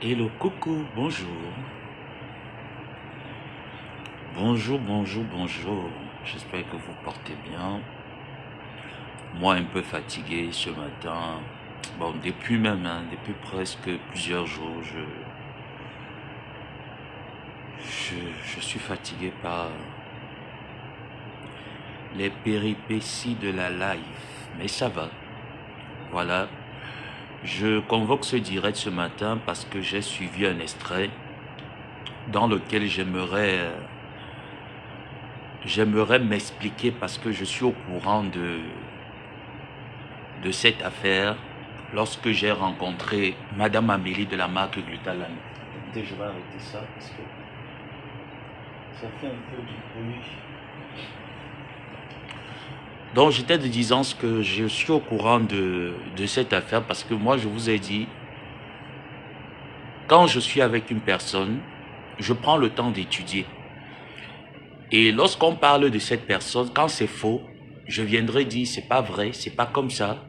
Hello, coucou, bonjour. Bonjour, bonjour, bonjour. J'espère que vous portez bien. Moi, un peu fatigué ce matin. Bon, depuis même, depuis presque plusieurs jours, je suis fatigué par les péripéties de la life. Mais ça va. Voilà. Je convoque ce direct ce matin parce que j'ai suivi un extrait dans lequel j'aimerais m'expliquer parce que je suis au courant de cette affaire lorsque j'ai rencontré Madame Amélie de la marque Glutalan. Attendez, je vais arrêter ça parce que ça fait un peu du bruit. Donc j'étais de disant que je suis au courant de cette affaire parce que moi je vous ai dit, quand je suis avec une personne, je prends le temps d'étudier. Et lorsqu'on parle de cette personne, quand c'est faux, je viendrai dire c'est pas vrai, c'est pas comme ça.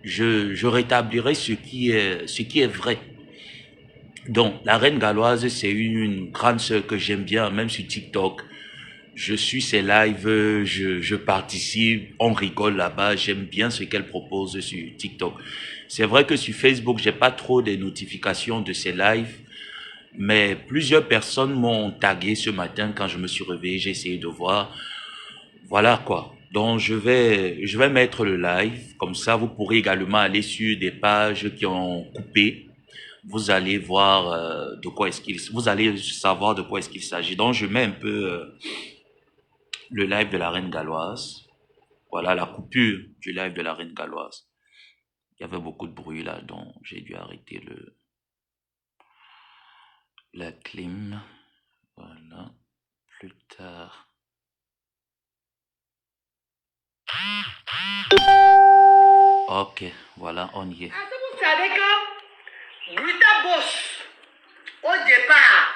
Je rétablirai ce qui est vrai. Donc, la reine galloise, c'est une grande sœur que j'aime bien, même sur TikTok. Je suis ses lives, je participe, on rigole là-bas, j'aime bien ce qu'elle propose sur TikTok. C'est vrai que sur Facebook, j'ai pas trop de notifications de ses lives, mais plusieurs personnes m'ont tagué ce matin quand je me suis réveillé, j'ai essayé de voir. Voilà quoi. Donc je vais mettre le live, comme ça vous pourrez également aller sur des pages qui ont coupé. Vous allez voir de quoi est-ce qu'il, vous allez savoir de quoi est-ce qu'il s'agit. Donc je mets un peu le live de la reine galloise. Voilà la coupure du live de la reine galloise. Il y avait beaucoup de bruit là, donc j'ai dû arrêter la clim. Voilà. Plus tard. Ok, voilà, on y est. Est-ce que vous savez que Gluta Boss, au départ,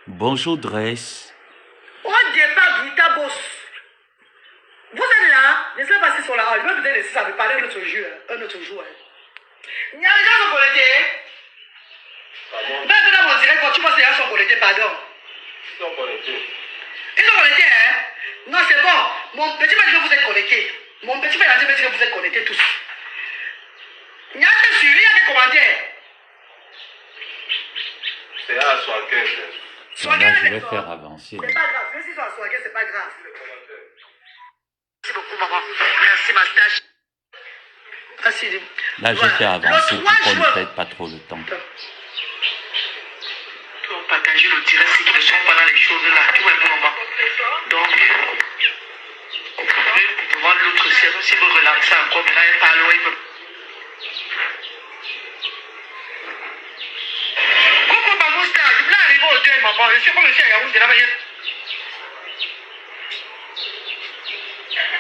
Bonjour Dress. Gluta Boss, vous êtes là, ne sais pas s'ils sont là, je vais peut-être laisser ça me parler un autre jour. Il y a des gens qui sont connectés. Même dans mon direct, quand tu vois ces gens sont connectés, pardon. Ils sont connectés. Ils sont connectés, hein? Non, c'est bon. Mon petit m'a dit que vous êtes connectés. Mon petit frère a dit que vous êtes connectés tous. Il y a des suivis, il y a des commentaires. C'est à Swagger. Voilà, je vais faire avancer. C'est pas grave. Même s'ils sont à Swagger, c'est pas grave. Merci beaucoup, maman. Merci, ma stage. Merci. Là, je vais faire avancer pour qu'on ne perde pas trop le temps. On partage le direct, ceux qui ne sont pas dans les choses là. Tout est bon, maman. Donc, vous pouvez voir l'autre ciel. Si vous relaxez encore, maintenant, elle parle, oui. Coucou, maman, stage. Je voulais arriver au deuil, maman. Je suis comme le chien Yaoundé de la manière.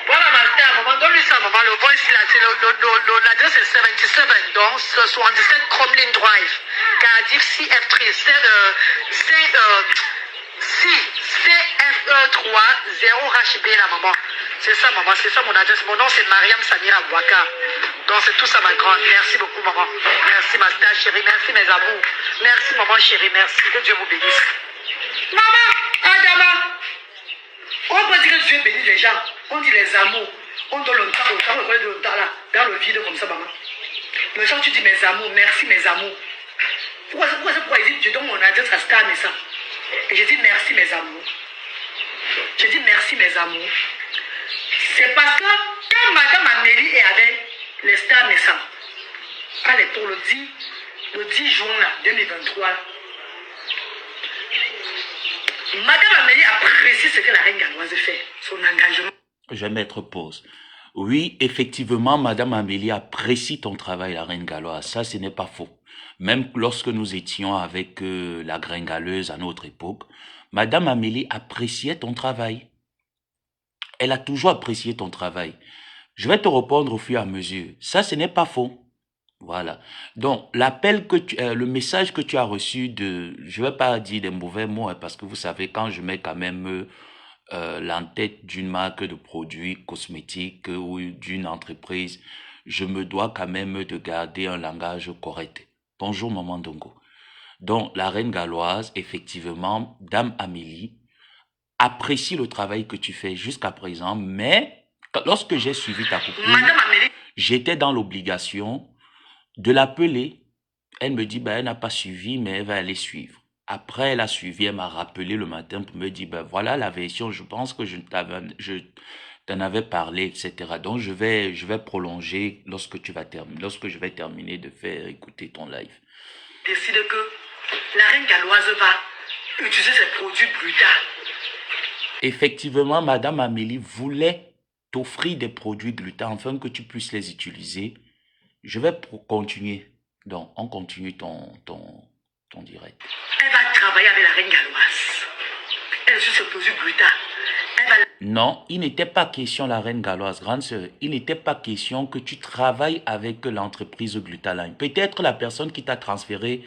Voilà ma star, maman, donne-lui ça, maman, le voice là, c'est l'adresse est 77, donc 77 Cromlin Drive, Cardiff CF3, CFE3 0HB là, maman. C'est ça, maman, c'est ça mon adresse. Mon nom c'est Mariam Samira Bouaka. Donc c'est tout ça, ma grande. Merci beaucoup, maman. Merci ma star chérie, merci mes amours. Merci, maman chérie, merci. Que Dieu vous bénisse. Maman, Adama. On peut dire que Dieu bénit les gens. On dit les amours. On donne le temps, là, dans le vide comme ça, maman. Mais quand tu dis mes amours, merci mes amours. Pourquoi il dit, je donne mon adresse à Star Messa. Et je dis merci mes amours. Je dis merci mes amours. C'est parce que quand Madame Amélie est avec les Star Messa, elle est pour le 10 juin là, 2023. Madame Amélie apprécie ce que la reine galloise fait, son engagement. Je vais mettre pause. Oui, effectivement, Madame Amélie apprécie ton travail, la reine galloise. Ça, ce n'est pas faux. Même lorsque nous étions avec la gringaleuse à notre époque, Madame Amélie appréciait ton travail. Elle a toujours apprécié ton travail. Je vais te répondre au fur et à mesure. Ça, ce n'est pas faux. Voilà. Donc, le message que tu as reçu je vais pas dire des mauvais mots, hein, parce que vous savez, quand je mets quand même l'entête d'une marque de produits cosmétiques ou d'une entreprise, je me dois quand même de garder un langage correct. Bonjour, Maman Dongo. Donc, la reine galloise, effectivement, Dame Amélie, apprécie le travail que tu fais jusqu'à présent, mais lorsque j'ai suivi ta coupure, Madame Amélie, j'étais dans l'obligation de l'appeler. Elle me dit, ben, elle n'a pas suivi, mais elle va aller suivre. Après, elle a suivi, elle m'a rappelé le matin pour me dire, ben voilà la version, je pense que je t'en avais parlé, etc. Donc, je vais prolonger lorsque tu vas terminer, lorsque je vais terminer de faire écouter ton live. décide que la reine galloise va utiliser ses produits Gluta. Effectivement, Madame Amélie voulait t'offrir des produits Gluta afin que tu puisses les utiliser. Je vais continuer. Donc, on continue ton direct. Elle va travailler avec la reine galloise. Elle utilise ses produits Gluta. Elle va... Non, il n'était pas question, la reine galloise, grande sœur, il n'était pas question que tu travailles avec l'entreprise Glutaline. Peut-être la personne qui t'a transféré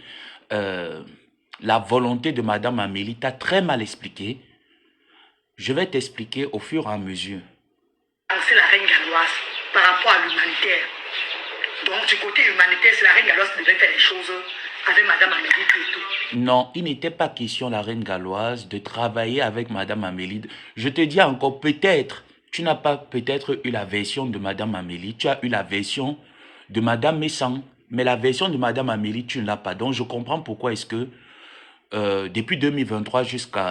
la volonté de Madame Amélie t'a très mal expliqué. Je vais t'expliquer au fur et à mesure. C'est la reine galloise par rapport à l'humanitaire. Donc, du côté humanitaire, c'est la reine galloise qui devait faire les choses avec Madame Amélie et tout. Non, il n'était pas question, la reine galloise, de travailler avec Madame Amélie. Je te dis encore, peut-être, tu n'as pas peut-être eu la version de Madame Amélie, tu as eu la version de Madame Messang, mais la version de Madame Amélie, tu ne l'as pas. Donc, je comprends pourquoi est-ce que depuis 2023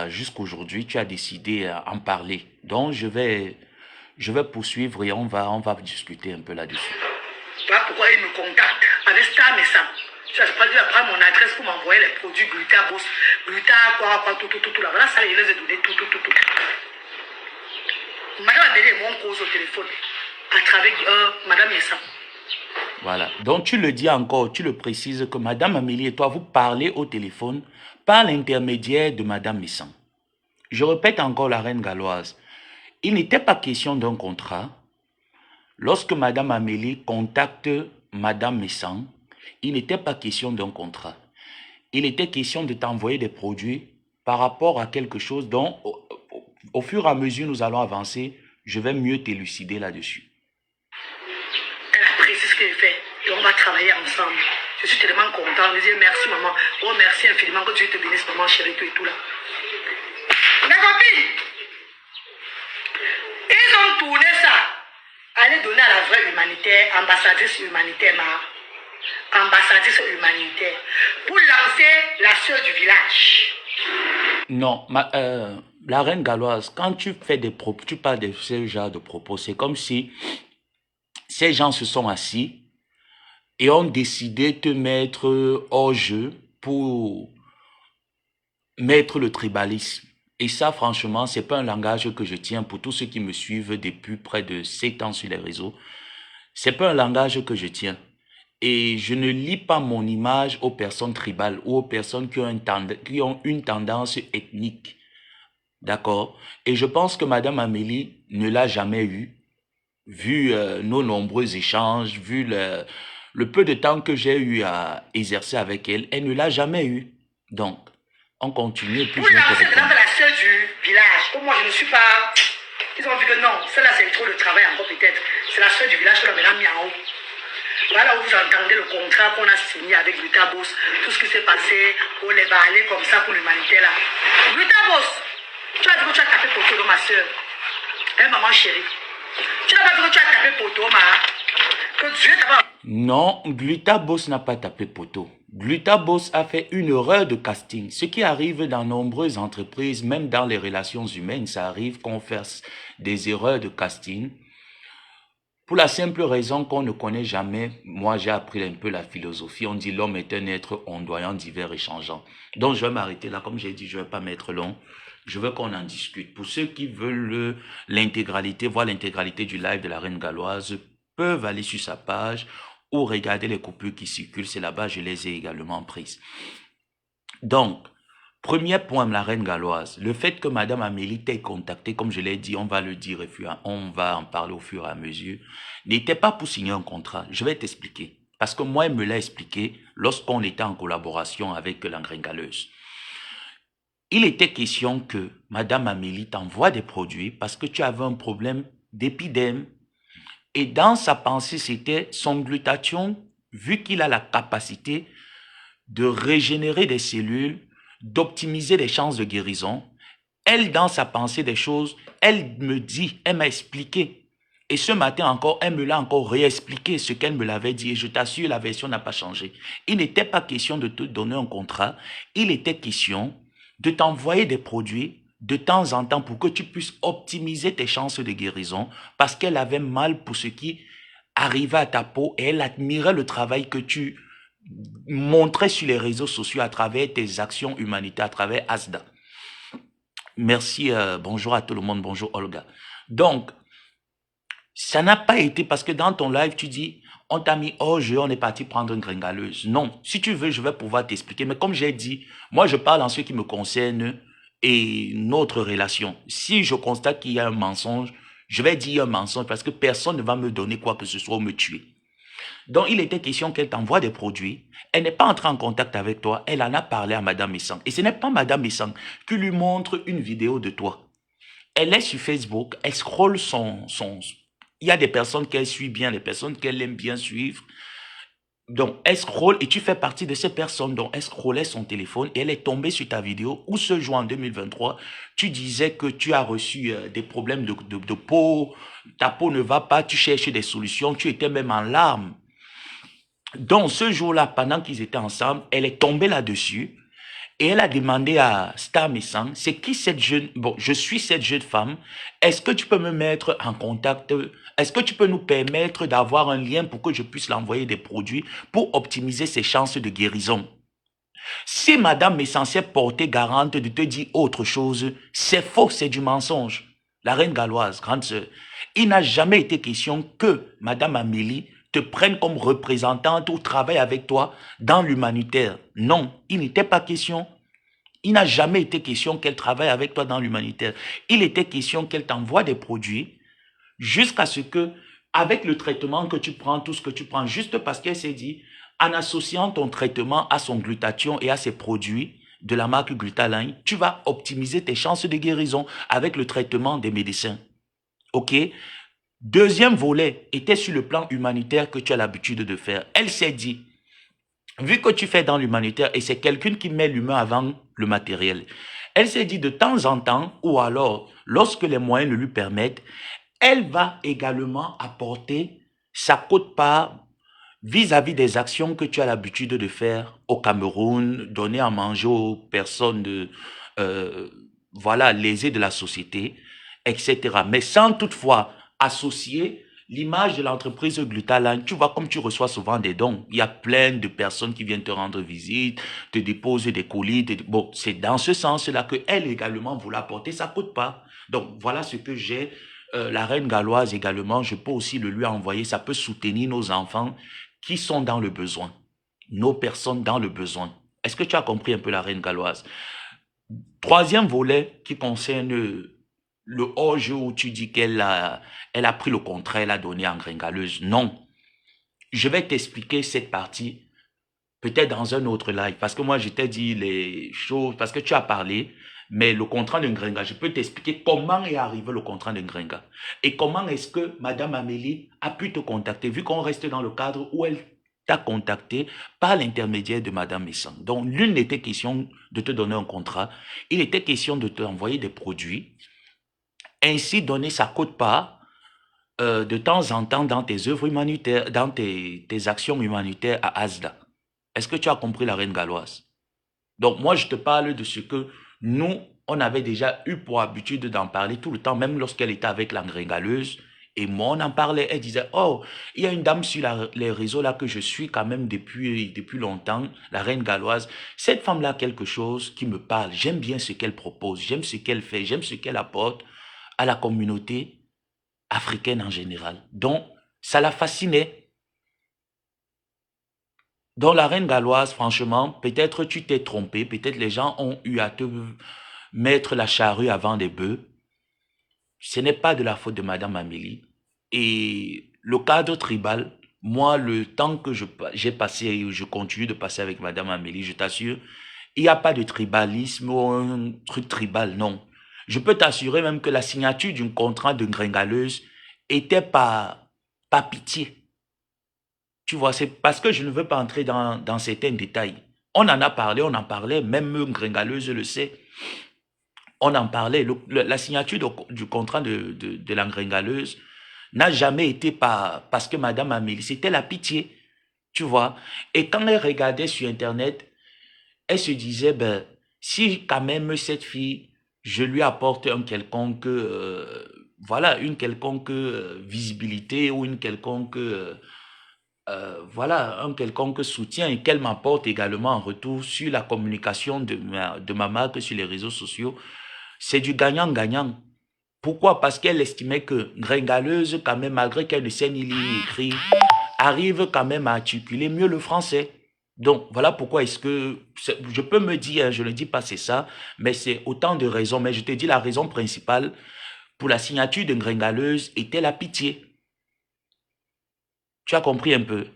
jusqu'aujourd'hui, tu as décidé à en parler. Donc, je vais poursuivre et on va discuter un peu là-dessus. Voilà pourquoi il me contacte avec Star Messang. Je vais prendre mon adresse pour m'envoyer les produits Gluta, Boss, Gluta, quoi, tout, là. Voilà, ça, je les ai donné, tout. Madame Amélie et moi, on cause au téléphone à travers Madame Messang. Voilà. Donc, tu le dis encore, tu le précises que Madame Amélie et toi, vous parlez au téléphone par l'intermédiaire de Madame Messang. Je répète encore, la reine galloise. Il n'était pas question d'un contrat. Lorsque Madame Amélie contacte Madame Messang, il n'était pas question d'un contrat. Il était question de t'envoyer des produits par rapport à quelque chose dont, au fur et à mesure, nous allons avancer. Je vais mieux t'élucider là-dessus. Elle apprécie ce qu'elle fait et on va travailler ensemble. Je suis tellement content. Je dis merci maman. Oh merci infiniment, que Dieu te bénisse maman chérie, tout et tout là. Mes copines, ils ont tourné ça. Allez donner à la vraie humanitaire, ambassadrice humanitaire, ambassadrice humanitaire, pour lancer la sœur du village. Non, la reine galloise, quand tu fais des propos, tu parles de ce genre de propos, c'est comme si ces gens se sont assis et ont décidé de te mettre hors jeu pour mettre le tribalisme. Et ça, franchement, c'est pas un langage que je tiens pour tous ceux qui me suivent depuis près de 7 ans sur les réseaux. C'est pas un langage que je tiens. Et je ne lis pas mon image aux personnes tribales ou aux personnes qui ont une tendance ethnique. D'accord? Et je pense que Madame Amélie ne l'a jamais eu, vu nos nombreux échanges, vu le peu de temps que j'ai eu à exercer avec elle, elle ne l'a jamais eu. Donc, on continue et puis vous je vais te lancez répondre. la sœur du village. Comme moi, je ne suis pas... Ils ont vu que non, celle-là, c'est trop de travail encore peut-être. C'est la sœur du village que l'on a mis en haut. Voilà où vous entendez le contrat qu'on a signé avec Glutabos, tout ce qui s'est passé, on les va aller comme ça pour l'humanité là. Glutabos, tu as dit que tu as tapé poteau de ma soeur. Hein, maman chérie. Tu n'as pas dit que tu as tapé poteau, que Dieu t'a pas... Non, Glutabos n'a pas tapé poteau. Glutabos a fait une erreur de casting. Ce qui arrive dans nombreuses entreprises, même dans les relations humaines, ça arrive qu'on fasse des erreurs de casting. Pour la simple raison qu'on ne connaît jamais, moi j'ai appris un peu la philosophie, on dit l'homme est un être ondoyant, divers et changeant. Donc je vais m'arrêter là, comme j'ai dit, je ne vais pas m'être long, je veux qu'on en discute. Pour ceux qui veulent l'intégralité, voir l'intégralité du live de la Reine Galloise, peuvent aller sur sa page ou regarder les coupures qui circulent, c'est là-bas, je les ai également prises. Donc, premier point, la Reine Galloise, le fait que Madame Amélie t'ait contacté, comme je l'ai dit, on va le dire, on va en parler au fur et à mesure, n'était pas pour signer un contrat. Je vais t'expliquer. Parce que moi, elle me l'a expliqué lorsqu'on était en collaboration avec la Reine Galleuse. Il était question que Madame Amélie t'envoie des produits parce que tu avais un problème d'épidème. Et dans sa pensée, c'était son glutathion, vu qu'il a la capacité de régénérer des cellules, d'optimiser les chances de guérison. Elle, dans sa pensée des choses, elle me dit, elle m'a expliqué. Et ce matin encore, elle me l'a encore réexpliqué ce qu'elle me l'avait dit. Et je t'assure, la version n'a pas changé. Il n'était pas question de te donner un contrat. Il était question de t'envoyer des produits de temps en temps pour que tu puisses optimiser tes chances de guérison parce qu'elle avait mal pour ce qui arrivait à ta peau et elle admirait le travail que tu montrais sur les réseaux sociaux à travers tes actions humanitaires, à travers ASDA. Merci, bonjour à tout le monde, bonjour Olga. Donc, ça n'a pas été parce que dans ton live, tu dis, on t'a mis hors jeu, on est parti prendre une gringaleuse. Non, si tu veux, je vais pouvoir t'expliquer. Mais comme j'ai dit, moi, je parle en ce qui me concerne et notre relation. Si je constate qu'il y a un mensonge, je vais dire un mensonge parce que personne ne va me donner quoi que ce soit ou me tuer. Donc, il était question qu'elle t'envoie des produits. Elle n'est pas entrée en contact avec toi. Elle en a parlé à Madame Messang. Et ce n'est pas Madame Messang qui lui montre une vidéo de toi. Elle est sur Facebook, elle scrolle il y a des personnes qu'elle suit bien, des personnes qu'elle aime bien suivre. Donc, elle scrolle et tu fais partie de ces personnes. Donc, elle scrollait son téléphone et elle est tombée sur ta vidéo où ce jour en 2023, tu disais que tu as reçu des problèmes de peau, ta peau ne va pas, tu cherches des solutions, tu étais même en larmes. Donc, ce jour-là, pendant qu'ils étaient ensemble, elle est tombée là-dessus. Et elle a demandé à Star Messang, c'est qui cette jeune, bon, je suis cette jeune femme, est-ce que tu peux me mettre en contact, est-ce que tu peux nous permettre d'avoir un lien pour que je puisse l'envoyer des produits pour optimiser ses chances de guérison? Si Madame est censée porter garante de te dire autre chose, c'est faux, c'est du mensonge. La reine galloise, grande sœur, il n'a jamais été question que Madame Amélie te prenne comme représentante ou travaille avec toi dans l'humanitaire. Non, il n'était pas question. Il n'a jamais été question qu'elle travaille avec toi dans l'humanitaire. Il était question qu'elle t'envoie des produits jusqu'à ce que, avec le traitement que tu prends, tout ce que tu prends, juste parce qu'elle s'est dit, en associant ton traitement à son glutathion et à ses produits de la marque Glutaline, tu vas optimiser tes chances de guérison avec le traitement des médecins. OK? Deuxième volet était sur le plan humanitaire que tu as l'habitude de faire. Elle s'est dit, vu que tu fais dans l'humanitaire et c'est quelqu'un qui met l'humain avant le matériel, elle s'est dit de temps en temps, ou alors lorsque les moyens le lui permettent, elle va également apporter sa quote-part vis-à-vis des actions que tu as l'habitude de faire au Cameroun, donner à manger aux personnes voilà, lésées de la société, etc. Mais sans toutefois associer l'image de l'entreprise Glutaline. Tu vois, comme tu reçois souvent des dons, il y a plein de personnes qui viennent te rendre visite, te déposent des colis. Bon, c'est dans ce sens-là qu'elle également voulait apporter sa quote-part. Donc, voilà ce que j'ai. La reine galloise également, je peux aussi le lui envoyer. Ça peut soutenir nos enfants qui sont dans le besoin. Nos personnes dans le besoin. Est-ce que tu as compris un peu la reine galloise? Troisième volet qui concerne le hors-jeu où tu dis qu'elle a pris le contrat, elle a donné en gringaleuse. Non. Je vais t'expliquer cette partie peut-être dans un autre live. Parce que moi, je t'ai dit les choses, parce que tu as parlé, mais le contrat de Ngrenga, je peux t'expliquer comment est arrivé le contrat de Ngrenga. Et comment est-ce que Madame Amélie a pu te contacter, vu qu'on reste dans le cadre où elle t'a contacté par l'intermédiaire de Madame Messang. Donc, l'une n'était question de te donner un contrat, il était question de t'envoyer des produits, ainsi donner sa quote-part de temps en temps dans tes œuvres humanitaires, dans tes actions humanitaires à ASDA. Est-ce que tu as compris la reine galloise? Donc, moi, je te parle de ce que nous, on avait déjà eu pour habitude d'en parler tout le temps, même lorsqu'elle était avec la gringaleuse. Et moi, on en parlait. Elle disait, oh, il y a une dame sur les réseaux là que je suis quand même depuis longtemps, la reine galloise. Cette femme-là a quelque chose qui me parle. J'aime bien ce qu'elle propose, j'aime ce qu'elle fait, j'aime ce qu'elle apporte à la communauté africaine en général. Donc, ça la fascinait. Donc, la reine galloise, franchement, peut-être tu t'es trompé, peut-être les gens ont eu à te mettre la charrue avant des bœufs. Ce n'est pas de la faute de Madame Amélie. Et le cadre tribal, moi, le temps que j'ai passé et je continue de passer avec Madame Amélie, je t'assure, il n'y a pas de tribalisme ou un truc tribal, non. Je peux t'assurer même que la signature d'un contrat de gringaleuse était par pitié. Tu vois, c'est parce que je ne veux pas entrer dans certains détails. On en a parlé, on en parlait, même Gringaleuse le sait. On en parlait. La signature du contrat de la Gringaleuse n'a jamais été parce que Madame Amélie, c'était la pitié, tu vois. Et quand elle regardait sur Internet, elle se disait, ben, si quand même cette fille, je lui apporte un quelconque, voilà, une quelconque visibilité ou une quelconque, voilà, un quelconque soutien et qu'elle m'apporte également en retour sur la communication de ma marque sur les réseaux sociaux, c'est du gagnant-gagnant. Pourquoi? Parce qu'elle estimait que Gringaleuse, quand même, malgré qu'elle ne sait ni lire ni écrire, arrive quand même à articuler mieux le français. Donc, voilà pourquoi est-ce que, je peux me dire, hein, je ne dis pas c'est ça, mais c'est autant de raisons. Mais je te dis la raison principale pour la signature de Gringaleuse était la pitié. Tu as compris un peu?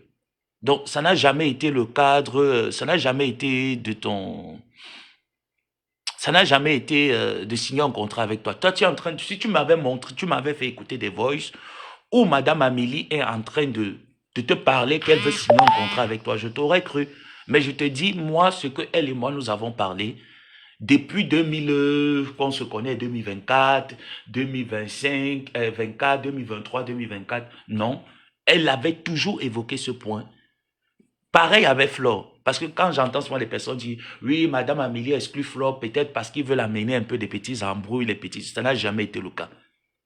Donc, ça n'a jamais été le cadre, ça n'a jamais été de ton... Ça n'a jamais été de signer un contrat avec toi. Toi, tu es en train, si tu m'avais montré, tu m'avais fait écouter des voices où Madame Amélie est en train de te parler qu'elle veut signer un contrat avec toi, je t'aurais cru. Mais je te dis, moi, ce que elle et moi, nous avons parlé, depuis 2000, qu'on se connaît, 2024, 2025, 24, 2023, 2024, non. Elle avait toujours évoqué ce point. Pareil avec Flore. Parce que quand j'entends souvent les personnes dire, oui, Madame Amélie exclut Flore, peut-être parce qu'ils veulent amener un peu des petits embrouilles, les petits. Ça n'a jamais été le cas.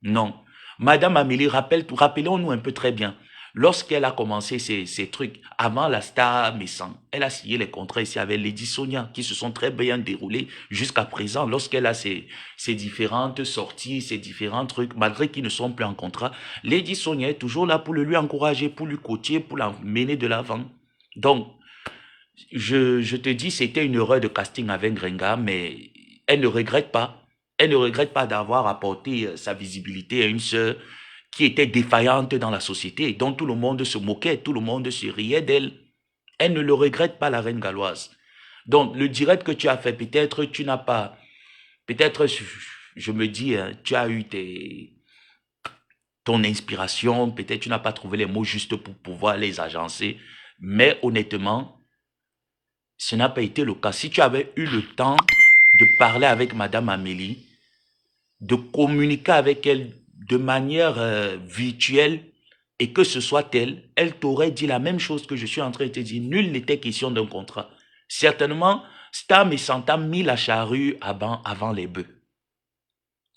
Non. Madame Amélie, rappelons-nous un peu très bien. Lorsqu'elle a commencé ces trucs, avant la Star Messan, elle a signé les contrats ici avec Lady Sonia, qui se sont très bien déroulés jusqu'à présent. Lorsqu'elle a ses différentes sorties, ses différents trucs, malgré qu'ils ne sont plus en contrat, Lady Sonia est toujours là pour lui encourager, pour lui coacher, pour la mener de l'avant. Donc, je te dis, c'était une erreur de casting avec Gringa, mais elle ne regrette pas. Elle ne regrette pas d'avoir apporté sa visibilité à une sœur qui était défaillante dans la société, dont tout le monde se moquait, tout le monde se riait d'elle. Elle ne le regrette pas, la reine galloise. Donc, le direct que tu as fait, peut-être tu n'as pas, peut-être, je me dis, hein, tu as eu ton inspiration, peut-être tu n'as pas trouvé les mots justes pour pouvoir les agencer, mais honnêtement, ce n'a pas été le cas. Si tu avais eu le temps de parler avec Madame Amélie, de communiquer avec elle de manière virtuelle et que ce soit elle, elle t'aurait dit la même chose que je suis en train de te dire. Nul n'était question d'un contrat. Certainement, Stam et Santa mis la charrue avant les bœufs.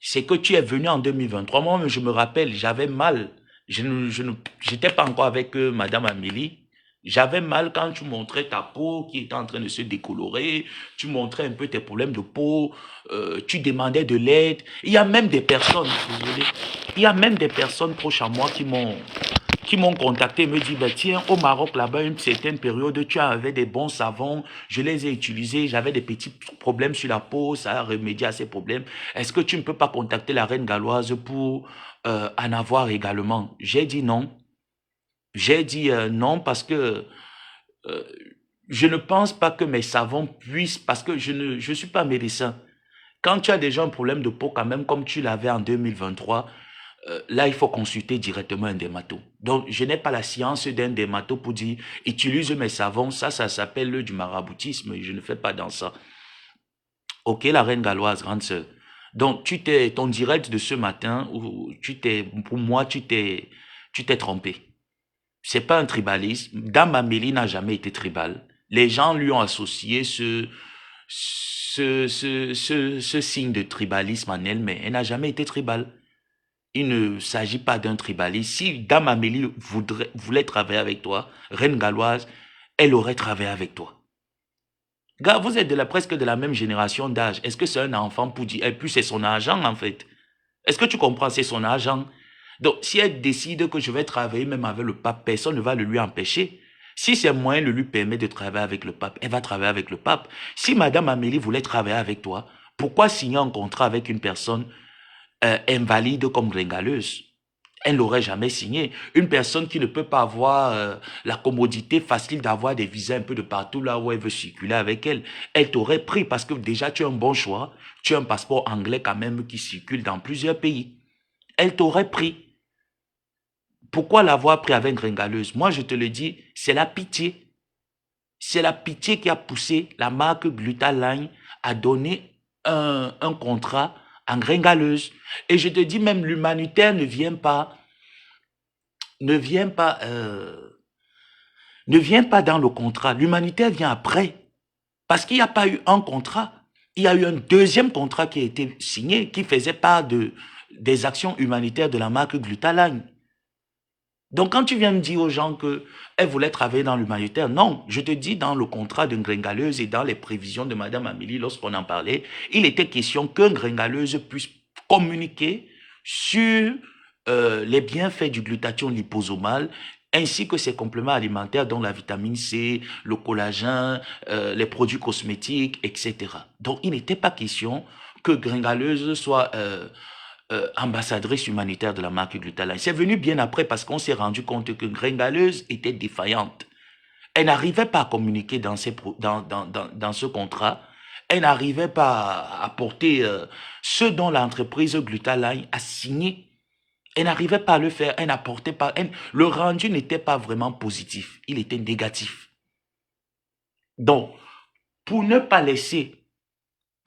C'est que tu es venu en 2023. Moi, je me rappelle, j'avais mal. Je n'étais pas encore avec Madame Amélie. J'avais mal quand tu montrais ta peau qui était en train de se décolorer, tu montrais un peu tes problèmes de peau, tu demandais de l'aide. Il y a même des personnes, désolé, il y a même des personnes proches à moi qui m'ont contacté et me dit, ben, tiens, au Maroc, là-bas, une certaine période, tu avais des bons savons, je les ai utilisés, j'avais des petits problèmes sur la peau, ça a remédié à ces problèmes. Est-ce que tu ne peux pas contacter la reine galloise pour en avoir également? J'ai dit non. J'ai dit non parce que euh, je ne pense pas que mes savons puissent, parce que je suis pas médecin. Quand tu as déjà un problème de peau, quand même, comme tu l'avais en 2023, là, il faut consulter directement un dermato. Donc, je n'ai pas la science d'un dermato pour dire, utilise mes savons, ça s'appelle du maraboutisme, je ne fais pas dans ça. Ok, la reine galloise, grande sœur. Donc, ton direct de ce matin, pour moi, tu t'es trompé. C'est pas un tribalisme. Dame Amélie n'a jamais été tribale. Les gens lui ont associé ce signe de tribalisme en elle, mais elle n'a jamais été tribale. Il ne s'agit pas d'un tribalisme. Si Dame Amélie voulait travailler avec toi, reine galloise, elle aurait travaillé avec toi. Gars, vous êtes presque de la même génération d'âge. Est-ce que c'est un enfant pour dire, et puis c'est son argent en fait. Est-ce que tu comprends, c'est son argent. Donc, si elle décide que je vais travailler même avec le pape, personne ne va le lui empêcher. Si c'est moyen de lui permettre de travailler avec le pape, elle va travailler avec le pape. Si Madame Amélie voulait travailler avec toi, pourquoi signer un contrat avec une personne invalide comme Gringaleuse? Elle n'aurait jamais signé. Une personne qui ne peut pas avoir la commodité facile d'avoir des visas un peu de partout là où elle veut circuler avec elle, elle t'aurait pris parce que déjà tu as un bon choix. Tu as un passeport anglais quand même qui circule dans plusieurs pays. Elle t'aurait pris. Pourquoi l'avoir pris avec Gringaleuse? Moi, je te le dis, c'est la pitié. C'est la pitié qui a poussé la marque Glutaline à donner un contrat en gringaleuse. Et je te dis, même l'humanitaire ne vient pas, ne vient pas, ne vient pas dans le contrat. L'humanitaire vient après. Parce qu'il n'y a pas eu un contrat. Il y a eu un deuxième contrat qui a été signé, qui faisait part des actions humanitaires de la marque Glutaline. Donc, quand tu viens me dire aux gens qu'elle voulait travailler dans l'humanitaire, non, je te dis, dans le contrat d'une gringaleuse et dans les prévisions de Madame Amélie, lorsqu'on en parlait, il était question qu'une gringaleuse puisse communiquer sur les bienfaits du glutathion liposomal ainsi que ses compléments alimentaires dont la vitamine C, le collagène, les produits cosmétiques, etc. Donc, il n'était pas question que gringaleuse soit ambassadrice humanitaire de la marque Glutaline. C'est venu bien après parce qu'on s'est rendu compte que Gringaleuse était défaillante. Elle n'arrivait pas à communiquer dans ce contrat. Elle n'arrivait pas à apporter ce dont l'entreprise Glutaline a signé. Elle n'arrivait pas à le faire. Elle n'apportait pas. Le rendu n'était pas vraiment positif. Il était négatif. Donc, pour ne pas laisser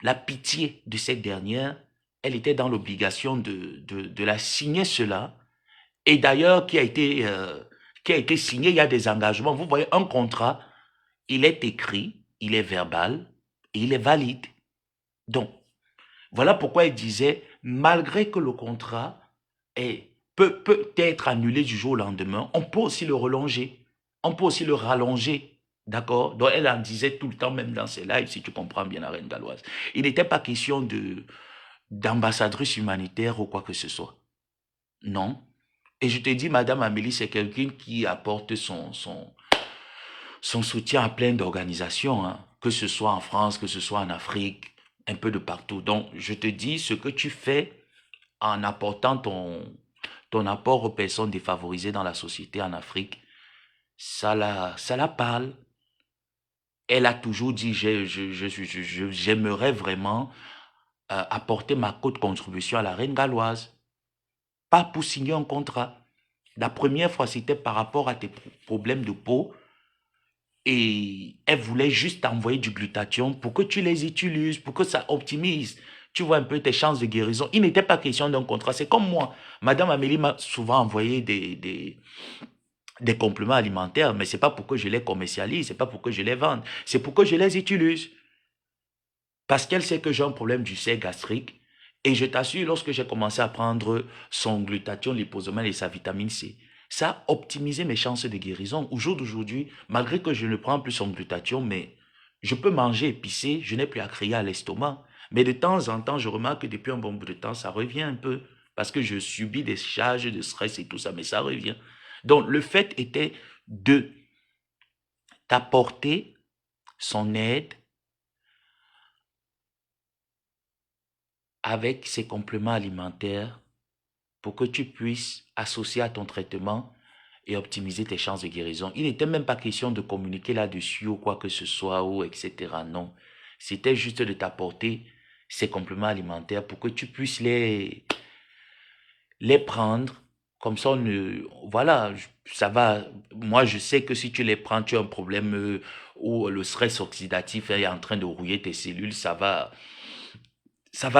la pitié de cette dernière, elle était dans l'obligation de la signer cela. Et d'ailleurs, qui a été signé, il y a des engagements. Vous voyez, un contrat, il est écrit, il est verbal et il est valide. Donc, voilà pourquoi elle disait, malgré que le contrat peut être annulé du jour au lendemain, on peut aussi le prolonger. On peut aussi le rallonger. D'accord? Donc, elle en disait tout le temps, même dans ses lives, si tu comprends bien la reine galloise. Il n'était pas question d'ambassadrice humanitaire ou quoi que ce soit. Non. Et je te dis, Madame Amélie, c'est quelqu'un qui apporte son soutien à plein d'organisations, hein, que ce soit en France, que ce soit en Afrique, un peu de partout. Donc, je te dis, ce que tu fais en apportant ton apport aux personnes défavorisées dans la société en Afrique, ça la parle. Elle a toujours dit, j'aimerais vraiment apporter ma cote contribution à la reine galloise. Pas pour signer un contrat. La première fois, c'était par rapport à tes problèmes de peau. Et elle voulait juste t'envoyer du glutathion pour que tu les utilises, pour que ça optimise. Tu vois un peu tes chances de guérison. Il n'était pas question d'un contrat. C'est comme moi. Madame Amélie m'a souvent envoyé des compléments alimentaires, mais ce n'est pas pour que je les commercialise, ce n'est pas pour que je les vende. C'est pour que je les utilise. Parce qu'elle sait que j'ai un problème d'ulcère gastrique. Et je t'assure, lorsque j'ai commencé à prendre son glutathion liposomal et sa vitamine C, ça a optimisé mes chances de guérison. Au jour d'aujourd'hui, malgré que je ne prends plus son glutathion, mais je peux manger épicé, je n'ai plus à crier à l'estomac. Mais de temps en temps, je remarque que depuis un bon bout de temps, ça revient un peu. Parce que je subis des charges de stress et tout ça, mais ça revient. Donc, le fait était de t'apporter son aide avec ses compléments alimentaires pour que tu puisses associer à ton traitement et optimiser tes chances de guérison. Il n'était même pas question de communiquer là-dessus ou quoi que ce soit, ou etc. Non. C'était juste de t'apporter ces compléments alimentaires pour que tu puisses les prendre. Comme ça, voilà, ça va. Moi, je sais que si tu les prends, tu as un problème où le stress oxydatif est en train de rouiller tes cellules, ça va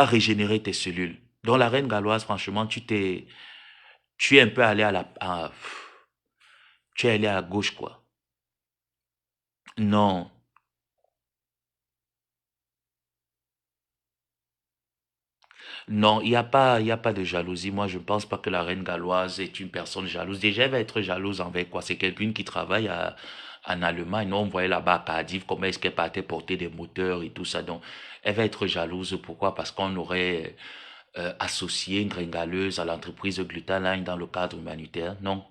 régénérer tes cellules. Dans la reine galloise, franchement, tu es un peu allé tu es allé à gauche, quoi. Non, non, il y a pas de jalousie. Moi, je ne pense pas que la reine galloise est une personne jalouse. Déjà, elle va être jalouse envers quoi? C'est quelqu'un qui travaille en Allemagne. Non, on voyait là-bas à Cardiff comment est-ce qu'elle partait porter des moteurs et tout ça. Donc, elle va être jalouse. Pourquoi? Parce qu'on aurait associé une gringaleuse à l'entreprise Glutaline dans le cadre humanitaire. Non.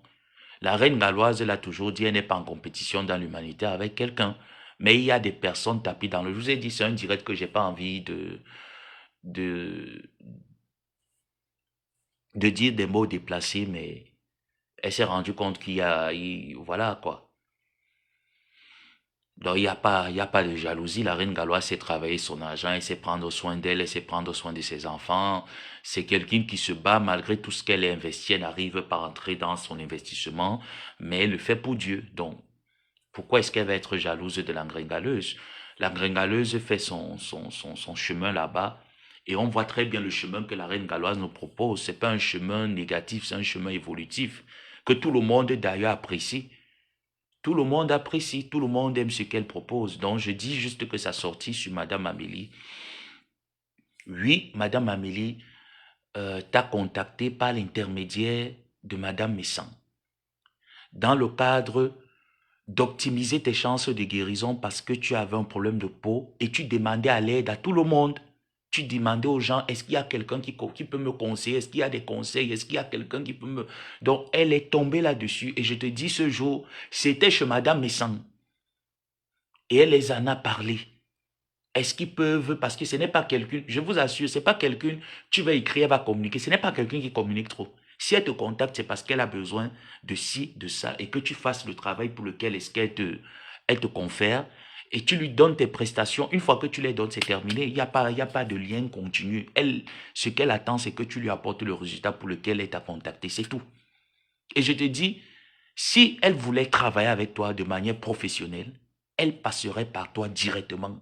La reine galloise, elle a toujours dit, elle n'est pas en compétition dans l'humanitaire avec quelqu'un. Mais il y a des personnes tapées dans le... Je vous ai dit, c'est un direct que j'ai pas envie de, de dire des mots déplacés, mais elle s'est rendue compte voilà quoi. Donc il y a pas de jalousie. La reine galloise sait travailler son argent, elle sait prendre soin d'elle, elle sait prendre soin de ses enfants. C'est quelqu'un qui se bat malgré tout ce qu'elle a investi, elle n'arrive pas à rentrer dans son investissement, mais elle le fait pour Dieu. Donc, Pourquoi est-ce qu'elle va être jalouse de la gringaleuse? La gringaleuse fait son chemin là-bas et on voit très bien le chemin que la reine galloise nous propose. C'est pas un chemin négatif, c'est un chemin évolutif que tout le monde d'ailleurs apprécie. Tout le monde apprécie, tout le monde aime ce qu'elle propose. Donc je dis juste que sa sortie sur Madame Amélie. Oui, Madame Amélie t'a contacté par l'intermédiaire de Madame Messan. Dans le cadre d'optimiser tes chances de guérison parce que tu avais un problème de peau et tu demandais à l'aide à tout le monde. Tu demandais aux gens, est-ce qu'il y a quelqu'un qui peut me conseiller? Est-ce qu'il y a des conseils? Est-ce qu'il y a quelqu'un qui peut me... Donc, elle est tombée là-dessus. Et je te dis, ce jour, c'était chez Madame Messan. Et elle les en a parlé. Est-ce qu'ils peuvent... Parce que ce n'est pas quelqu'un... Je vous assure, ce n'est pas quelqu'un... Tu vas écrire, elle va communiquer. Ce n'est pas quelqu'un qui communique trop. Si elle te contacte, c'est parce qu'elle a besoin de ci, de ça, et que tu fasses le travail pour lequel est-ce qu'elle te confère, et tu lui donnes tes prestations. Une fois que tu les donnes, c'est terminé. Il n'y a pas de lien continu. Elle, ce qu'elle attend, c'est que tu lui apportes le résultat pour lequel elle t'a contacté. C'est tout. Et je te dis, si elle voulait travailler avec toi de manière professionnelle, elle passerait par toi directement.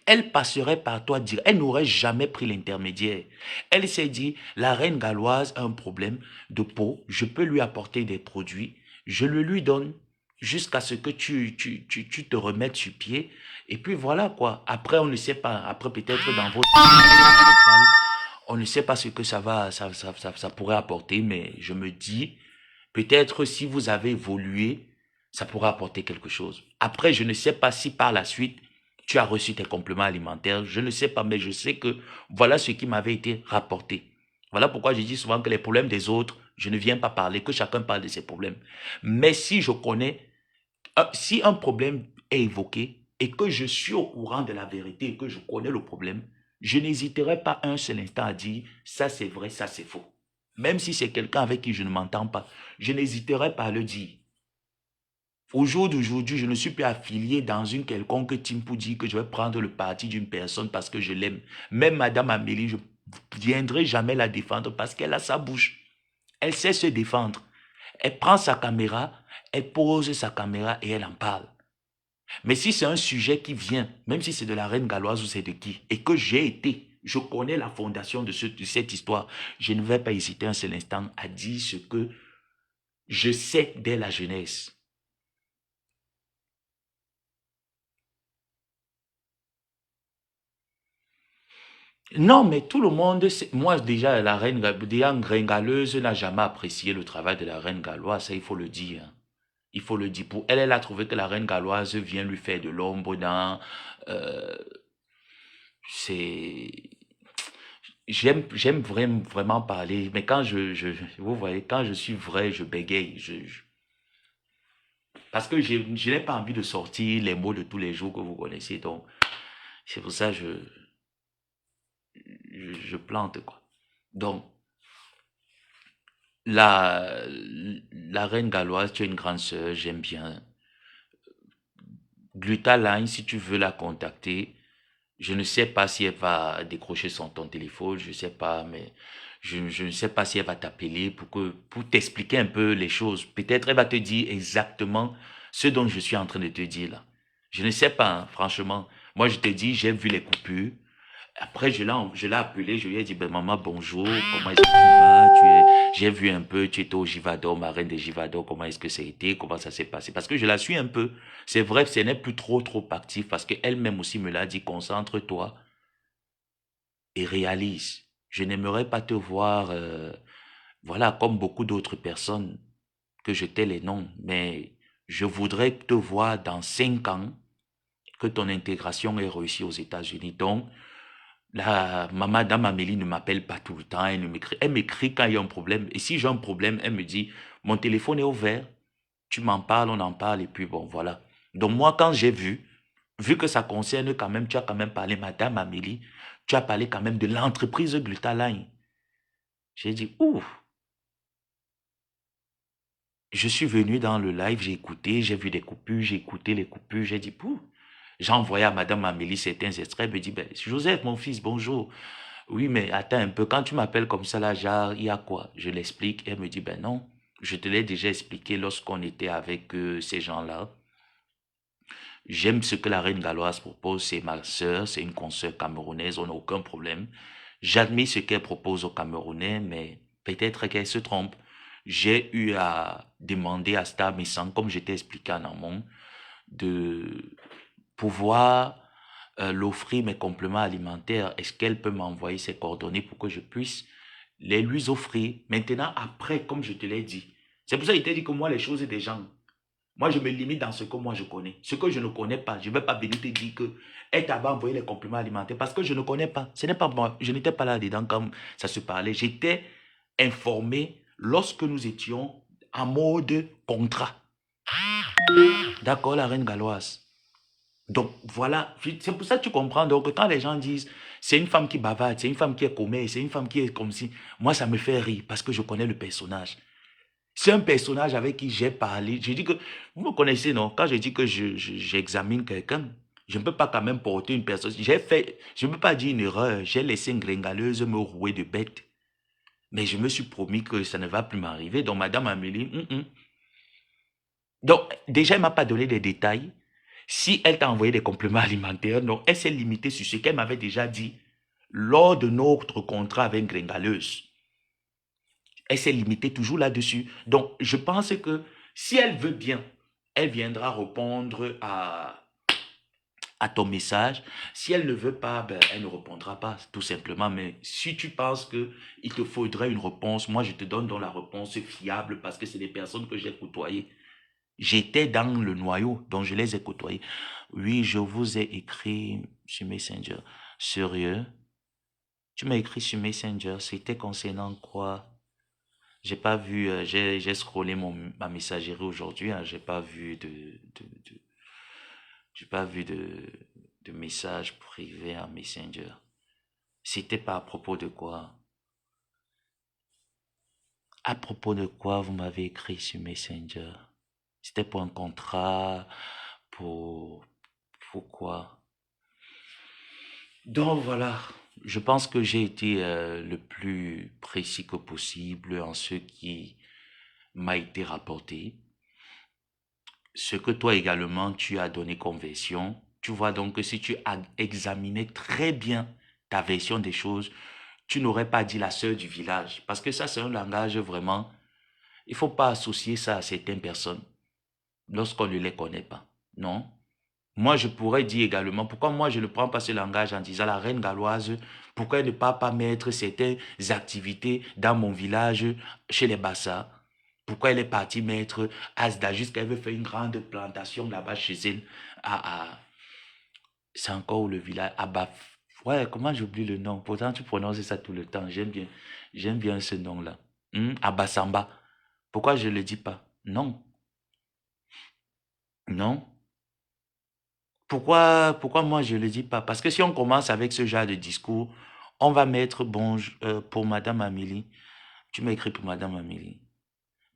Elle passerait par toi dire, elle n'aurait jamais pris l'intermédiaire. Elle s'est dit, la reine galloise a un problème de peau, je peux lui apporter des produits, je le lui donne jusqu'à ce que tu te remettes sur pied. Et puis voilà quoi. Après, on ne sait pas, après peut-être dans votre... On ne sait pas ce que ça pourrait apporter, mais je me dis, peut-être si vous avez évolué, ça pourrait apporter quelque chose. Après, je ne sais pas si par la suite, tu as reçu tes compléments alimentaires, je ne sais pas, mais je sais que voilà ce qui m'avait été rapporté. Voilà pourquoi je dis souvent que les problèmes des autres, je ne viens pas parler, que chacun parle de ses problèmes. Mais si je connais, si un problème est évoqué et que je suis au courant de la vérité et que je connais le problème, je n'hésiterai pas un seul instant à dire ça c'est vrai, ça c'est faux. Même si c'est quelqu'un avec qui je ne m'entends pas, je n'hésiterai pas à le dire. Au jour d'aujourd'hui, je ne suis plus affilié dans une quelconque team pour dire que je vais prendre le parti d'une personne parce que je l'aime. Même Madame Amélie, je ne viendrai jamais la défendre parce qu'elle a sa bouche. Elle sait se défendre. Elle prend sa caméra, elle pose sa caméra et elle en parle. Mais si c'est un sujet qui vient, même si c'est de la reine galloise ou c'est de qui, et que j'ai été, je connais la fondation de cette histoire, je ne vais pas hésiter un seul instant à dire ce que je sais dès la jeunesse. Non, mais tout le monde, moi déjà, la reine gringaleuse n'a jamais apprécié le travail de la reine galloise, ça il faut le dire. Il faut le dire. Pour elle, elle a trouvé que la reine galloise vient lui faire de l'ombre dans... euh, c'est... J'aime vraiment parler, mais quand vous voyez, quand je suis vrai, je bégaye. Parce que je n'ai pas envie de sortir les mots de tous les jours que vous connaissez, donc c'est pour ça que je plante, quoi. Donc, la, la reine galloise, tu es une grande sœur, j'aime bien. Glutaline, si tu veux la contacter, je ne sais pas si elle va décrocher ton téléphone, je ne sais pas, mais je ne sais pas si elle va t'appeler pour t'expliquer un peu les choses. Peut-être elle va te dire exactement ce dont je suis en train de te dire là. Je ne sais pas, hein, franchement. Moi, je te dis, j'ai vu les coupures. Après, je l'ai appelé, je lui ai dit, ben, maman, bonjour, comment est-ce que tu vas? J'ai vu un peu, tu étais au Givador, ma reine des Givador, comment est-ce que ça a été, comment ça s'est passé? Parce que je la suis un peu. C'est vrai, ce n'est plus trop actif parce qu'elle-même aussi me l'a dit, concentre-toi et réalise. Je n'aimerais pas te voir, voilà, comme beaucoup d'autres personnes que je t'ai les noms, mais je voudrais te voir dans 5 ans que ton intégration est réussie aux États-Unis. Donc, Madame Amélie ne m'appelle pas tout le temps, elle m'écrit quand il y a un problème. Et si j'ai un problème, elle me dit, mon téléphone est ouvert, tu m'en parles, on en parle, et puis bon, voilà. Donc moi, quand j'ai vu que ça concerne quand même, tu as quand même parlé, Madame Amélie, tu as parlé quand même de l'entreprise Glutaline. J'ai dit, ouf, je suis venu dans le live, j'ai écouté, j'ai vu des coupures, j'ai écouté les coupures, j'ai dit, pouf. J'ai envoyé à Madame Amélie certains extraits, elle me dit, ben, Joseph, mon fils, bonjour. Oui, mais attends un peu, quand tu m'appelles comme ça, là, genre, il y a quoi? Je l'explique, elle me dit, ben non, je te l'ai déjà expliqué lorsqu'on était avec ces gens-là. J'aime ce que la reine galloise propose, c'est ma sœur, c'est une consoeur camerounaise, on n'a aucun problème. J'admire ce qu'elle propose aux Camerounais, mais peut-être qu'elle se trompe. J'ai eu à demander à Star Messang, comme je t'ai expliqué en amont, de pouvoir l'offrir mes compléments alimentaires. Est-ce qu'elle peut m'envoyer ses coordonnées pour que je puisse les lui offrir? Maintenant, après, comme je te l'ai dit, c'est pour ça que je t'ai dit que moi, les choses des gens, moi, je me limite dans ce que moi je connais. Ce que je ne connais pas, je ne vais pas venir te dire que elle t'avait envoyé les compléments alimentaires parce que je ne connais pas. Ce n'est pas moi. Je n'étais pas là-dedans quand ça se parlait. J'étais informé lorsque nous étions en mode contrat. D'accord, la reine galloise. Donc voilà, c'est pour ça que tu comprends. Donc quand les gens disent c'est une femme qui bavarde, c'est une femme qui est commère, c'est une femme qui est comme si, moi ça me fait rire parce que je connais le personnage. C'est un personnage avec qui j'ai parlé. Je dis que, vous me connaissez, non? Quand je dis que j'examine quelqu'un, je ne peux pas quand même porter une personne. J'ai fait, je ne peux pas dire une erreur. J'ai laissé une gringaleuse me rouer de bête. Mais je me suis promis que ça ne va plus m'arriver. Donc, Madame Amélie, Donc, déjà, elle ne m'a pas donné des détails. Si elle t'a envoyé des compléments alimentaires, donc elle s'est limitée sur ce qu'elle m'avait déjà dit lors de notre contrat avec Gringaleuse. Elle s'est limitée toujours là-dessus. Donc, je pense que si elle veut bien, elle viendra répondre à ton message. Si elle ne veut pas, ben, elle ne répondra pas, tout simplement. Mais si tu penses qu'il te faudrait une réponse, moi, je te donne donc la réponse fiable parce que c'est des personnes que j'ai côtoyées. J'étais dans le noyau, donc je les ai côtoyées. Oui, je vous ai écrit sur Messenger. Sérieux? Tu m'as écrit sur Messenger, c'était concernant quoi? J'ai pas vu, j'ai scrollé ma messagerie aujourd'hui, hein, j'ai pas vu j'ai pas vu de message privé en Messenger. C'était pas à propos de quoi? À propos de quoi vous m'avez écrit sur Messenger? C'était pour un contrat, pour, pour quoi? Donc voilà, je pense que j'ai été le plus précis que possible en ce qui m'a été rapporté. Ce que toi également tu as donné comme version, tu vois donc que si tu as examiné très bien ta version des choses, tu n'aurais pas dit la sœur du village. Parce que ça, c'est un langage vraiment, il ne faut pas associer ça à certaines personnes lorsqu'on ne les connaît pas. Non. Moi, je pourrais dire également, pourquoi moi je ne prends pas ce langage en disant la reine galloise, pourquoi elle ne peut pas mettre certaines activités dans mon village, chez les Bassa? Pourquoi elle est partie mettre Asda jusqu'elle veut faire une grande plantation là-bas chez elle c'est encore où le village ouais, comment j'oublie le nom? Pourtant, tu prononces ça tout le temps. J'aime bien ce nom-là. Abasamba. Pourquoi je ne le dis pas? Non, non. Pourquoi moi je ne le dis pas? Parce que si on commence avec ce genre de discours, on va mettre, bon, pour Madame Amélie, tu m'as écrit pour Madame Amélie.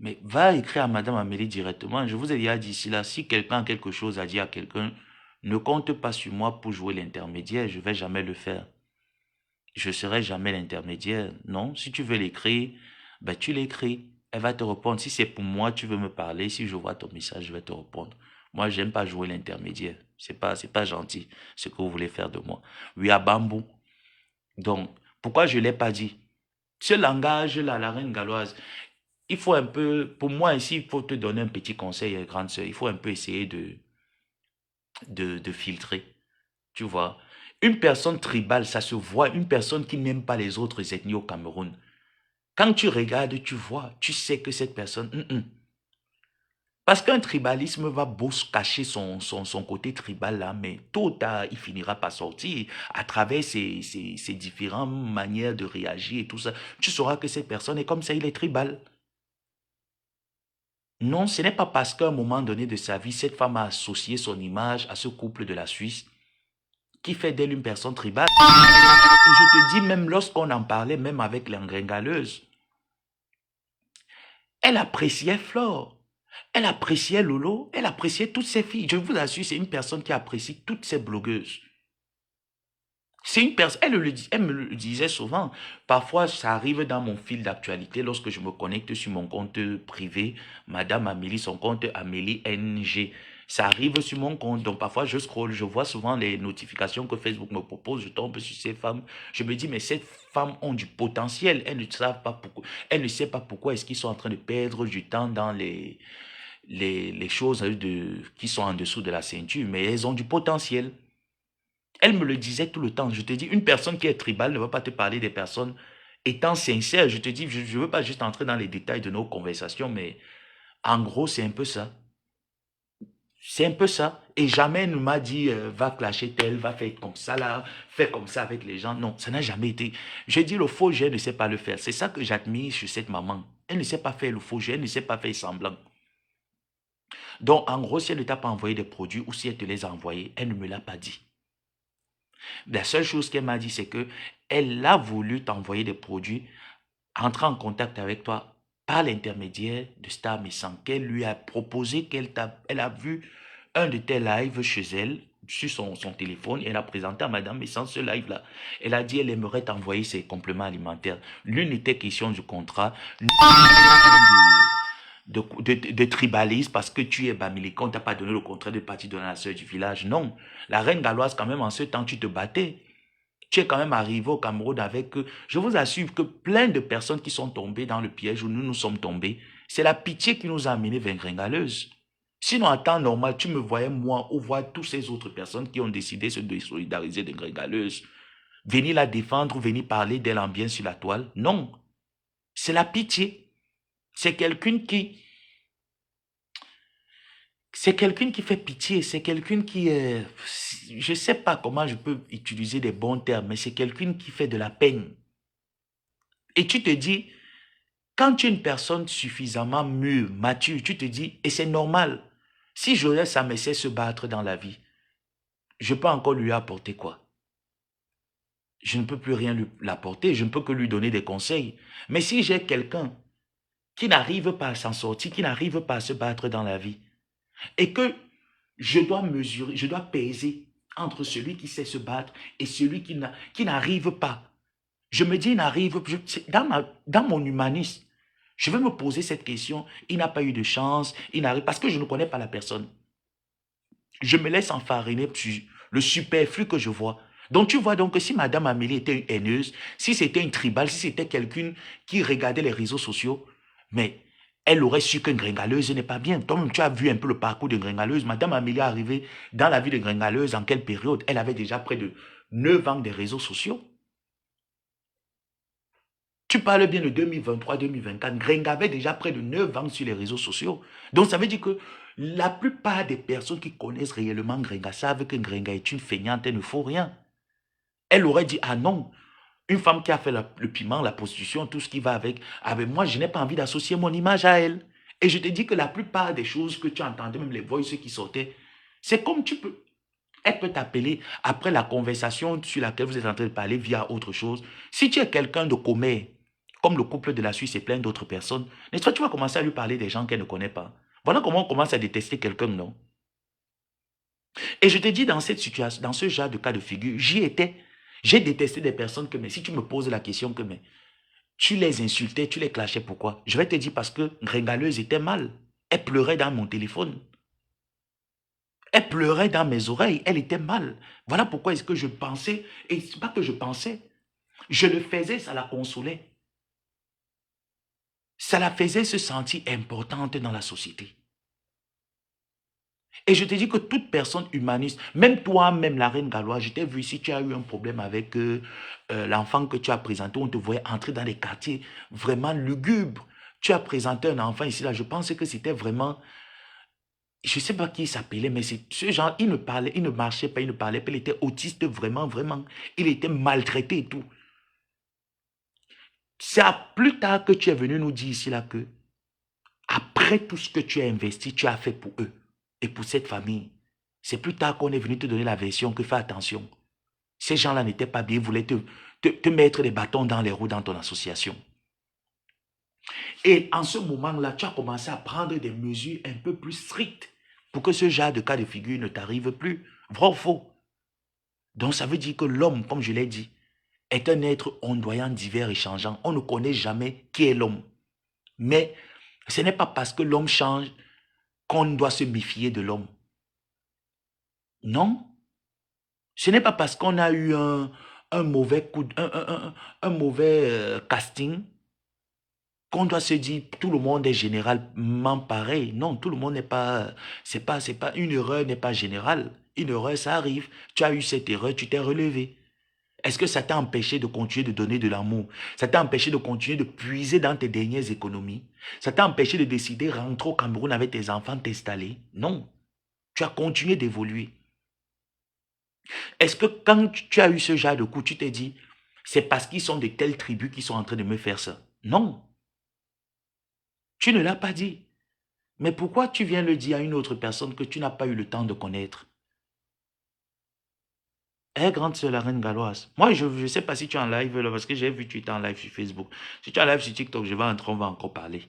Mais va écrire à Madame Amélie directement. Je vous ai déjà dit ici, là, si quelqu'un a quelque chose à dire à quelqu'un, ne compte pas sur moi pour jouer l'intermédiaire. Je ne vais jamais le faire. Je ne serai jamais l'intermédiaire. Non, si tu veux l'écrire, ben tu l'écris. Elle va te répondre. Si c'est pour moi, tu veux me parler. Si je vois ton message, je vais te répondre. Moi, j'aime pas jouer l'intermédiaire. C'est pas gentil ce que vous voulez faire de moi. Oui, à bambou. Donc, pourquoi je ne l'ai pas dit? Ce langage-là, la reine galloise, il faut un peu, pour moi ici, il faut te donner un petit conseil, grande sœur. Il faut un peu essayer de filtrer. Tu vois, une personne tribale, ça se voit, une personne qui n'aime pas les autres ethnies au Cameroun. Quand tu regardes, tu vois, tu sais que cette personne... Parce qu'un tribalisme va beau se cacher son côté tribal là, mais tôt ou tard, il finira par sortir à travers ses différentes manières de réagir et tout ça. Tu sauras que cette personne est comme ça, il est tribal. Non, ce n'est pas parce qu'à un moment donné de sa vie, cette femme a associé son image à ce couple de la Suisse qui fait d'elle une personne tribale. Et je te dis, même lorsqu'on en parlait, même avec l'engringaleuse, elle appréciait Flore, elle appréciait Lolo, elle appréciait toutes ses filles. Je vous assure, c'est une personne qui apprécie toutes ses blogueuses. C'est une personne, elle me le disait souvent. Parfois, ça arrive dans mon fil d'actualité lorsque je me connecte sur mon compte privé, Madame Amélie, son compte Amélie NG. Ça arrive sur mon compte, donc parfois je scrolle, je vois souvent les notifications que Facebook me propose, je tombe sur ces femmes. Je me dis, mais ces femmes ont du potentiel, elles ne savent pas pourquoi, elles ne savent pas pourquoi est-ce qu'ils sont en train de perdre du temps dans les choses qui sont en dessous de la ceinture, mais elles ont du potentiel. Elle me le disait tout le temps. Je te dis, une personne qui est tribale ne va pas te parler des personnes étant sincère. Je te dis, je ne veux pas juste entrer dans les détails de nos conversations, mais en gros, c'est un peu ça. C'est un peu ça. Et jamais elle ne m'a dit, va clasher tel, va faire comme ça là, fais comme ça avec les gens. Non, ça n'a jamais été. J'ai dit, le faux jet ne sait pas le faire. C'est ça que j'admire chez cette maman. Elle ne sait pas faire le faux jet, elle ne sait pas faire semblant. Donc, en gros, si elle ne t'a pas envoyé des produits ou si elle te les a envoyés, elle ne me l'a pas dit. La seule chose qu'elle m'a dit, c'est que elle a voulu t'envoyer des produits, entrer en contact avec toi par l'intermédiaire de Star Messant, qu'elle lui a proposé, elle a vu un de tes lives chez elle, sur son téléphone, et elle a présenté à Madame Messant ce live-là. Elle a dit, elle aimerait t'envoyer ses compléments alimentaires. L'une était question du contrat, l'une de tribalisme parce que tu es Bamilikon, on t'a pas donné le contrat de partir donner à la sœur du village. Non. La reine galloise, quand même, en ce temps, tu te battais. Tu es quand même arrivé au Cameroun avec... Je vous assure que plein de personnes qui sont tombées dans le piège où nous sommes tombés, c'est la pitié qui nous a amenés vers Gringaleuse. Sinon, en temps normal, tu me voyais, moi, ou voir toutes ces autres personnes qui ont décidé de se désolidariser de Gringaleuse, venir la défendre ou venir parler d'elle en bien sur la toile. Non. C'est la pitié. C'est quelqu'un qui... C'est quelqu'un qui fait pitié, c'est quelqu'un qui... je ne sais pas comment je peux utiliser des bons termes, mais c'est quelqu'un qui fait de la peine. Et tu te dis, quand tu es une personne suffisamment mûre, mature, tu te dis, et c'est normal, si je laisse sa message se battre dans la vie, je peux encore lui apporter quoi? Je ne peux plus rien lui apporter, je ne peux que lui donner des conseils. Mais si j'ai quelqu'un qui n'arrive pas à s'en sortir, qui n'arrive pas à se battre dans la vie, et que je dois mesurer, je dois peser entre celui qui sait se battre et celui qui n'arrive pas. Je me dis, il n'arrive pas. Dans mon humanisme, je vais me poser cette question. Il n'a pas eu de chance, il n'arrive parce que je ne connais pas la personne. Je me laisse enfariner sur le superflu que je vois. Donc tu vois donc que si Madame Amélie était une haineuse, si c'était une tribale, si c'était quelqu'un qui regardait les réseaux sociaux, mais elle aurait su qu'une Gringaleuse n'est pas bien. Toi-même, tu as vu un peu le parcours de Gringaleuse. Madame Amélie est arrivée dans la vie de Gringaleuse en quelle période? Elle avait déjà près de 9 ans des réseaux sociaux. Tu parles bien de 2023-2024. Gringa avait déjà près de 9 ans sur les réseaux sociaux. Donc ça veut dire que la plupart des personnes qui connaissent réellement Gringa savent que Gringa est une feignante, elle ne faut rien. Elle aurait dit, ah non, une femme qui a fait le piment, la prostitution, tout ce qui va avec, moi, je n'ai pas envie d'associer mon image à elle. Et je te dis que la plupart des choses que tu entendais, même les voices qui sortaient, c'est comme elle peut t'appeler après la conversation sur laquelle vous êtes en train de parler via autre chose. Si tu es quelqu'un de commun, comme le couple de la Suisse et plein d'autres personnes, n'est-ce pas, tu vas commencer à lui parler des gens qu'elle ne connaît pas. Voilà comment on commence à détester quelqu'un, non? Et je te dis, dans cette situation, dans ce genre de cas de figure, j'y étais. J'ai détesté des personnes que, mais si tu me poses la question que, mais tu les insultais, tu les clashais, pourquoi? Je vais te dire parce que Gringaleuse était mal. Elle pleurait dans mon téléphone. Elle pleurait dans mes oreilles. Elle était mal. Voilà pourquoi est-ce que je pensais, et c'est pas que je pensais, je le faisais, ça la consolait. Ça la faisait se sentir importante dans la société. Et je te dis que toute personne humaniste, même toi-même, la reine galloise, je t'ai vu ici, tu as eu un problème avec l'enfant que tu as présenté, on te voyait entrer dans des quartiers vraiment lugubres. Tu as présenté un enfant ici, là, je pensais que c'était vraiment, je ne sais pas qui il s'appelait, mais c'est ce genre, il ne parlait, il ne marchait pas, il ne parlait pas, il était autiste vraiment, vraiment. Il était maltraité et tout. C'est plus tard que tu es venu nous dire ici, là, que après tout ce que tu as investi, tu as fait pour eux et pour cette famille. C'est plus tard qu'on est venu te donner la version que fais attention. Ces gens-là n'étaient pas bien, ils voulaient te mettre des bâtons dans les roues dans ton association. Et en ce moment-là, tu as commencé à prendre des mesures un peu plus strictes pour que ce genre de cas de figure ne t'arrive plus. Vrai ou faux? Donc ça veut dire que l'homme, comme je l'ai dit, est un être ondoyant, divers et changeant. On ne connaît jamais qui est l'homme. Mais ce n'est pas parce que l'homme change qu'on doit se méfier de l'homme. Non. Ce n'est pas parce qu'on a eu un mauvais coup, un mauvais casting qu'on doit se dire tout le monde est généralement pareil. Non, tout le monde n'est pas, c'est pas, une erreur n'est pas générale. Une erreur, ça arrive. Tu as eu cette erreur, tu t'es relevé. Est-ce que ça t'a empêché de continuer de donner de l'amour? Ça t'a empêché de continuer de puiser dans tes dernières économies? Ça t'a empêché de décider rentrer au Cameroun avec tes enfants, t'installer? Non. Tu as continué d'évoluer. Est-ce que quand tu as eu ce genre de coup, tu t'es dit, c'est parce qu'ils sont de telles tribus qui sont en train de me faire ça? Non. Tu ne l'as pas dit. Mais pourquoi tu viens le dire à une autre personne que tu n'as pas eu le temps de connaître? Eh, grande sœur, la reine galloise. Moi, je ne sais pas si tu es en live là, parce que j'ai vu que tu étais en live sur Facebook. Si tu es en live sur TikTok, je vais entrer, on va encore parler.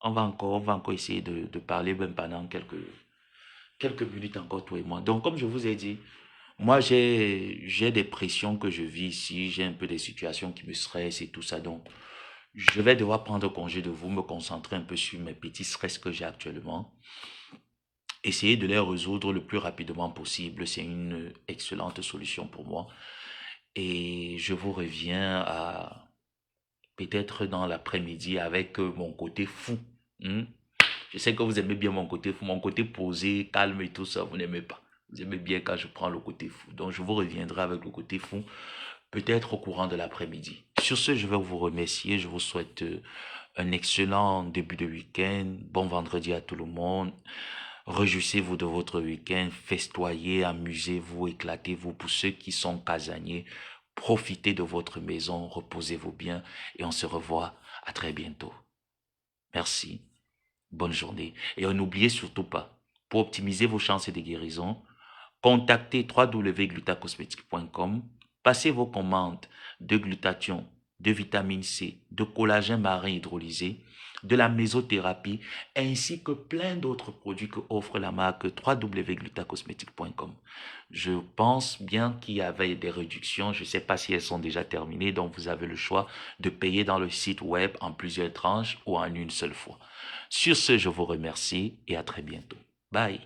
On va encore essayer de parler même pendant quelques minutes encore, toi et moi. Donc, comme je vous ai dit, moi, j'ai des pressions que je vis ici, j'ai un peu des situations qui me stressent et tout ça. Donc, je vais devoir prendre congé de vous, me concentrer un peu sur mes petits stress que j'ai actuellement. Essayer de les résoudre le plus rapidement possible, c'est une excellente solution pour moi. Et je vous reviens à peut-être dans l'après-midi avec mon côté fou. Hmm? Je sais que vous aimez bien mon côté fou, mon côté posé, calme et tout ça, vous n'aimez pas. Vous aimez bien quand je prends le côté fou. Donc, je vous reviendrai avec le côté fou, peut-être au courant de l'après-midi. Sur ce, je vais vous remercier. Je vous souhaite un excellent début de week-end. Bon vendredi à tout le monde. Réjouissez-vous de votre week-end. Festoyez, amusez-vous, éclatez-vous. Pour ceux qui sont casaniers, profitez de votre maison, reposez-vous bien et on se revoit à très bientôt. Merci. Bonne journée. Et n'oubliez surtout pas, pour optimiser vos chances de guérison, contactez www.glutacosmetic.com, passez vos commandes de glutathion, de vitamine C, de collagène marin hydrolysé, de la mésothérapie, ainsi que plein d'autres produits que offre la marque www.glutacosmetic.com. Je pense bien qu'il y avait des réductions, je ne sais pas si elles sont déjà terminées, donc vous avez le choix de payer dans le site web en plusieurs tranches ou en une seule fois. Sur ce, je vous remercie et à très bientôt. Bye.